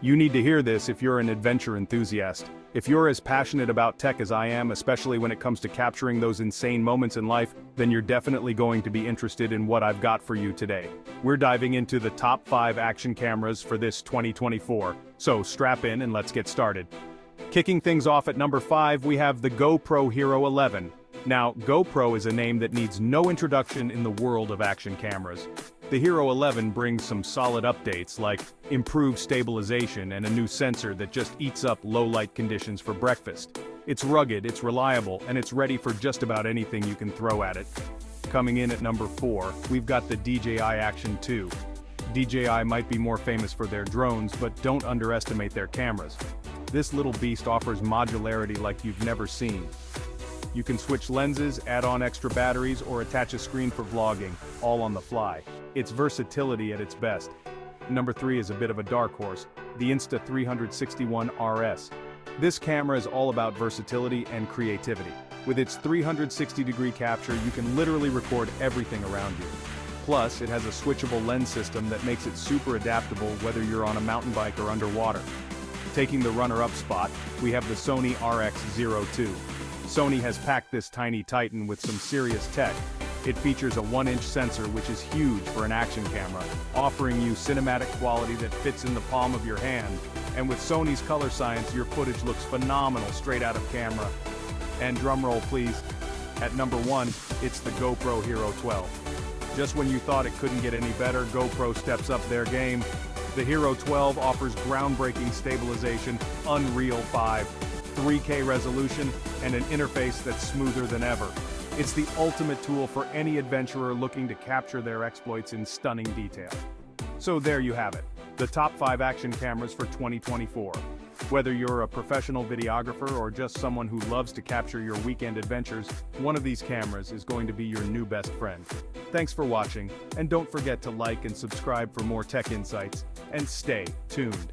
You need to hear this if you're an adventure enthusiast. If you're as passionate about tech as I am, especially when it comes to capturing those insane moments in life, then you're definitely going to be interested in what I've got for you today. We're diving into the top 5 action cameras for this 2024, so strap in and let's get started. Kicking things off at number 5, we have the GoPro Hero 11. Now, GoPro is a name that needs no introduction in the world of action cameras. The Hero 11 brings some solid updates like improved stabilization and a new sensor that just eats up low-light conditions for breakfast. It's rugged, it's reliable, and it's ready for just about anything you can throw at it. Coming in at number 4, we've got the DJI Action 2. DJI might be more famous for their drones, but don't underestimate their cameras. This little beast offers modularity like you've never seen. You can switch lenses, add on extra batteries, or attach a screen for vlogging, all on the fly. It's versatility at its best. Number 3 is a bit of a dark horse, the Insta361 RS. This camera is all about versatility and creativity. With its 360-degree capture, you can literally record everything around you. Plus, it has a switchable lens system that makes it super adaptable whether you're on a mountain bike or underwater. Taking the runner-up spot, we have the Sony RX02. Sony has packed this tiny titan with some serious tech. It features a 1-inch sensor which is huge for an action camera, offering you cinematic quality that fits in the palm of your hand. And with Sony's color science, your footage looks phenomenal straight out of camera. And drumroll please, at number 1, it's the GoPro Hero 12. Just when you thought it couldn't get any better, GoPro steps up their game. The Hero 12 offers groundbreaking stabilization, Unreal 5, 3K resolution, and an interface that's smoother than ever. It's the ultimate tool for any adventurer looking to capture their exploits in stunning detail. So there you have it, the top 5 action cameras for 2024. Whether you're a professional videographer or just someone who loves to capture your weekend adventures, one of these cameras is going to be your new best friend. Thanks for watching, and don't forget to like and subscribe for more tech insights, and stay tuned.